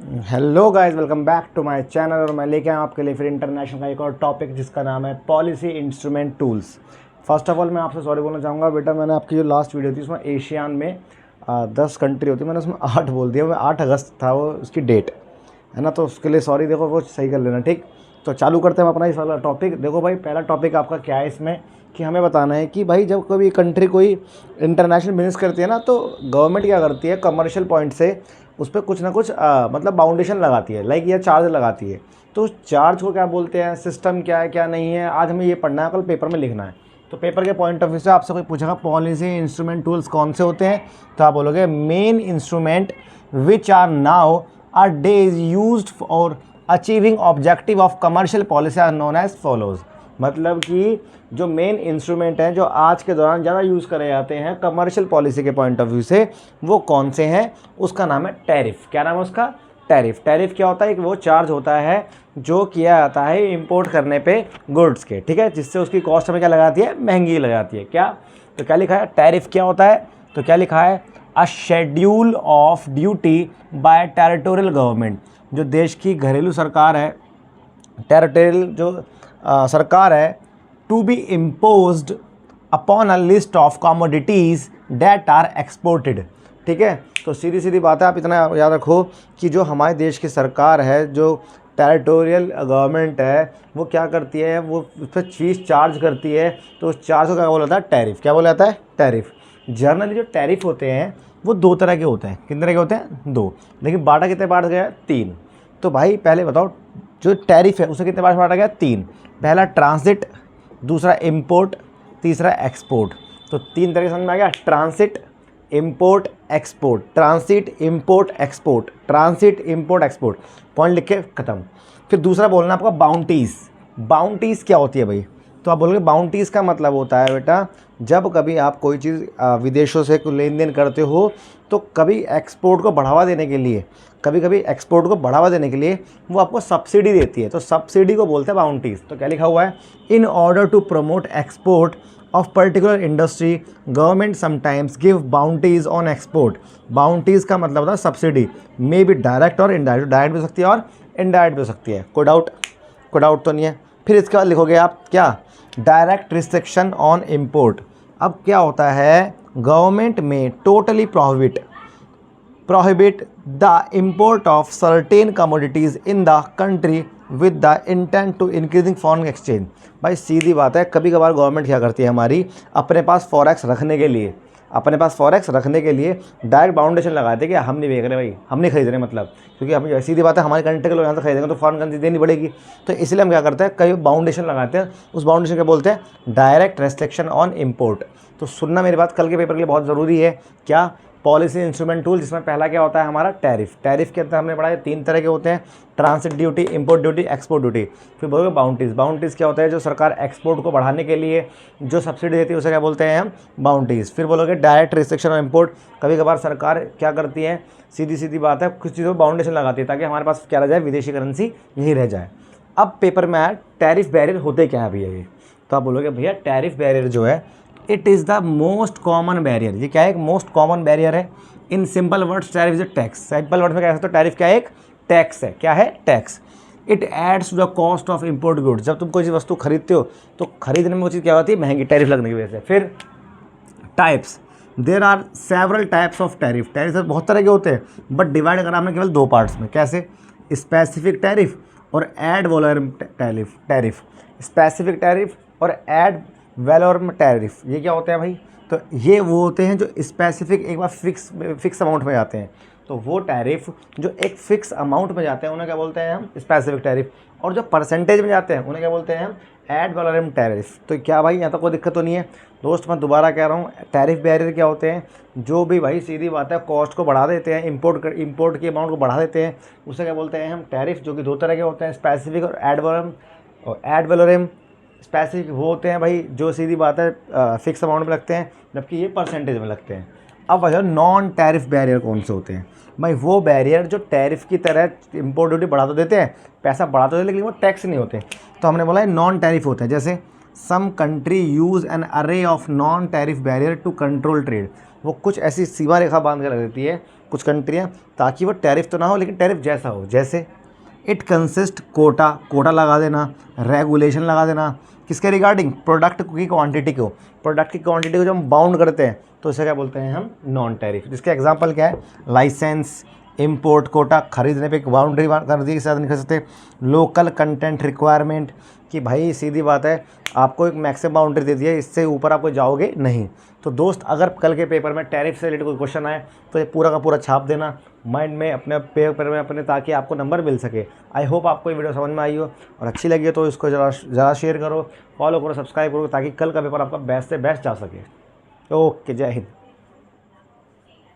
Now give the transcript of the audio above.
Hello guys, welcome back to my channel. और मैं लेके आया आपके लिए फिर इंटरनेशनल का एक और टॉपिक जिसका नाम है policy instrument tools. First of all मैं आपसे सॉरी बोलना चाहूँगा बेटा, मैंने आपकी जो लास्ट वीडियो थी उसमें एशियान में 10 कंट्री होती है, मैंने उसमें 8 बोल दिया। वो 8 अगस्त था वो उसकी डेट, है ना, तो उसके लिए सॉरी। देखो वो सही कर लेना, ठीक। तो चालू करते हैं हम अपना इस वाला टॉपिक। देखो भाई, पहला टॉपिक आपका क्या है इसमें कि हमें बताना है कि भाई जब कभी कंट्री कोई इंटरनेशनल बिजनेस करती है ना, तो गवर्नमेंट क्या करती है, कमर्शियल पॉइंट से उस पर कुछ ना कुछ मतलब बाउंडेशन लगाती है, लाइक या चार्ज लगाती है। तो उस चार्ज को क्या बोलते हैं, सिस्टम क्या है क्या नहीं है, आज हमें ये पढ़ना है, कल पेपर में लिखना है। तो पेपर के पॉइंट ऑफ व्यू से आपसे कोई पूछेगा पॉलिसी इंस्ट्रूमेंट टूल्स कौन से होते हैं, तो आप बोलोगे main instrument which are nowadays used for achieving objective of commercial policy are known as follows. मतलब कि जो मेन इंस्ट्रूमेंट हैं जो आज के दौरान ज़्यादा यूज़ करे जाते हैं कमर्शियल पॉलिसी के पॉइंट ऑफ व्यू से, वो कौन से हैं, उसका नाम है टैरिफ। क्या नाम है उसका? टैरिफ। टैरिफ क्या होता है? एक वो चार्ज होता है जो किया जाता है इंपोर्ट करने पे गुड्स के, ठीक है, जिससे उसकी कॉस्ट हमें क्या लगाती है, महंगी लगाती है। क्या? तो क्या लिखा है, टैरिफ क्या होता है? तो क्या लिखा है, a schedule of duty by territorial government. जो देश की घरेलू सरकार है, टेरिटोरियल जो सरकार है, to be imposed upon a list of commodities that are exported. ठीक है, तो सीधी सीधी बात है, आप इतना याद रखो कि जो हमारे देश की सरकार है, जो टेरिटोरियल गवर्नमेंट है, वो क्या करती है, वो उस पर फीस चार्ज करती है। तो उस चार्ज को क्या बोला जाता है, टैरिफ। क्या बोला जाता है, टैरिफ। जनरली जो टैरिफ होते हैं वो दो तरह के होते हैं। कितने तरह के होते हैं? दो। लेकिन बांटा कितने बांट गया? तीन। तो भाई पहले बताओ, जो टैरिफ है उसे कितने बार बांटा गया? तीन। पहला ट्रांसिट, दूसरा इंपोर्ट, तीसरा एक्सपोर्ट। तो तीन तरह समझ में आ गया, transit, import, export. Transit, import, export. Transit, import, export. Point लिख के खत्म। फिर दूसरा बोलना आपका बाउंटीज़। बाउंटीज़ क्या होती है भाई? तो आप बोलोगे बाउंटीज़ का मतलब होता है बेटा, जब कभी आप कोई चीज़ विदेशों से लेन देन करते हो, तो कभी एक्सपोर्ट को बढ़ावा देने के लिए, कभी एक्सपोर्ट को बढ़ावा देने के लिए वो आपको सब्सिडी देती है। तो सब्सिडी को बोलते हैं बाउंटीज़। तो क्या लिखा हुआ है, in order to promote export of particular industry government sometimes give bounties on export. Bounties का मतलब होता है सब्सिडी, मे बी डायरेक्ट और इनडायरेक्ट। डायरेक्ट भी हो सकती है और इनडायरेक्ट भी हो सकती है। कोई डाउट तो नहीं है? फिर इसके बाद लिखोगे आप क्या, डायरेक्ट रिस्ट्रिक्शन ऑन इम्पोर्ट। अब क्या होता है, गवर्नमेंट में totally prohibit the import of certain commodities in the country with the intent to increasing foreign exchange। भाई सीधी बात है, कभी कभार गवर्नमेंट क्या करती है हमारी, अपने पास फॉरेक्स रखने के लिए, डायरेक्ट बाउंडेशन लगाते हैं कि हम नहीं बेच रहे भाई, हम नहीं खरीद रहे, मतलब क्योंकि हम, सीधी बात है, हमारी कंट्री के लोग यहाँ से खरीदेंगे तो फॉरेन करेंसी देनी पड़ेगी। तो इसलिए हम क्या करते हैं, कई बाउंडेशन लगाते हैं। उस बाउंडेशन क्या बोलते हैं, डायरेक्ट रेस्ट्रिक्शन ऑन इम्पोर्ट। तो सुनना मेरी बात, कल के पेपर के लिए बहुत ज़रूरी है। क्या? पॉलिसी इंस्ट्रूमेंट टूल, जिसमें पहला क्या होता है हमारा, टैरिफ। टैरिफ के अंदर हमने पढ़ा है तीन तरह के होते हैं, transit duty, import duty, export duty. फिर बोलोगे बाउंटीज़। बाउंटीज़ क्या होता है, जो सरकार एक्सपोर्ट को बढ़ाने के लिए जो सब्सिडी देती है उसे क्या बोलते हैं हम, बाउंटीज़। फिर बोलोगे डायरेक्ट रिस्ट्रिक्शन ऑन इंपोर्ट। कभी कभार सरकार क्या करती है, सीधी सीधी बात है, कुछ चीज़ों पर बाउंडेशन लगाती है ताकि हमारे पास क्या रह जाए, विदेशी करेंसी यही रह जाए। अब पेपर में आया टैरिफ बैरियर होते क्या है भैया ये, तो आप बोलोगे भैया टैरिफ बैरियर जो है, it is the most common barrier. ये क्या है, एक मोस्ट कॉमन बैरियर है। In simple words tariff is a tax. Simple word में कह सकते हो, टैरिफ क्या है, एक टैक्स है। क्या है? Tax. It adds to the cost of import goods. जब तुम कोई चीज़ वस्तु खरीदते हो तो खरीदने में वो चीज़ क्या होती है, महंगी, टैरिफ लगने की वजह से। फिर types, there are several types of tariff. Tariff बहुत तरह के होते हैं, बट डिवाइड करा हमने केवल दो पार्ट्स में। कैसे? स्पेसिफिक टैरिफ और ad valorem tariff. Specific tariff और एड वैलोरम टैरिफ, ये क्या होते हैं भाई? तो ये वो होते हैं जो स्पेसिफिक, एक बार फिक्स अमाउंट में जाते हैं। तो वो टैरिफ जो एक फिक्स अमाउंट में जाते हैं उन्हें क्या बोलते हैं हम, स्पेसिफिक टैरिफ। और जो परसेंटेज में जाते हैं उन्हें क्या बोलते हैं हम, एड वैलोरम टैरिफ। तो क्या भाई, यहाँ तक कोई दिक्कत तो नहीं है दोस्त? मैं दोबारा कह रहा हूँ, टैरिफ बैरियर क्या होते हैं, जो भी भाई सीधी बात है कॉस्ट को बढ़ा देते हैं, इंपोर्ट की अमाउंट को बढ़ा देते हैं, उसे क्या बोलते हैं हम, टैरिफ। जो कि दो तरह के होते हैं, स्पेसिफिक और एड वैलोरम। स्पेसिफिक वो होते हैं भाई जो सीधी बात है फिक्स अमाउंट में लगते हैं, जबकि ये परसेंटेज में लगते हैं। अब वजह नॉन टैरिफ बैरियर कौन से होते हैं भाई? वो बैरियर जो टैरिफ की तरह इंपोर्ट ड्यूटी बढ़ा तो देते हैं, पैसा बढ़ा तो देते हैं, लेकिन वो टैक्स नहीं होते। तो हमने बोला है नॉन टैरिफ होते हैं। जैसे some country use an array of non tariff barrier to control trade. वो कुछ ऐसी सीमा रेखा बांध कर रख देती है कुछ कंट्रियाँ, ताकि वो टैरिफ तो ना हो लेकिन टैरिफ जैसा हो। जैसे इट कंसिस्ट कोटा, कोटा लगा देना, रेगुलेशन लगा देना, किसके रिगार्डिंग, प्रोडक्ट की क्वांटिटी को, प्रोडक्ट की क्वांटिटी को जब हम बाउंड करते हैं तो इसे क्या बोलते हैं हम, नॉन टैरिफ। जिसके एग्जांपल क्या है, लाइसेंस, इंपोर्ट कोटा, खरीदने पे एक बाउंड्री कर दी, इससे नहीं कर सकते। लोकल कंटेंट रिक्वायरमेंट, कि भाई सीधी बात है, आपको एक मैक्सिमम बाउंड्री दे दी है, इससे ऊपर आपको जाओगे नहीं। तो दोस्त, अगर कल के पेपर में टैरिफ से रिलेटेड कोई क्वेश्चन आए तो ये पूरा का पूरा छाप देना माइंड में, अपने पेपर में अपने, ताकि आपको नंबर मिल सके। आई होप आपको ये वीडियो समझ में आई हो, और अच्छी लगी हो तो इसको ज़रा शेयर करो, फॉलो करो, सब्सक्राइब करो, ताकि कल का पेपर आपका बेस्ट से बेस्ट जा सके। ओके, जय हिंद।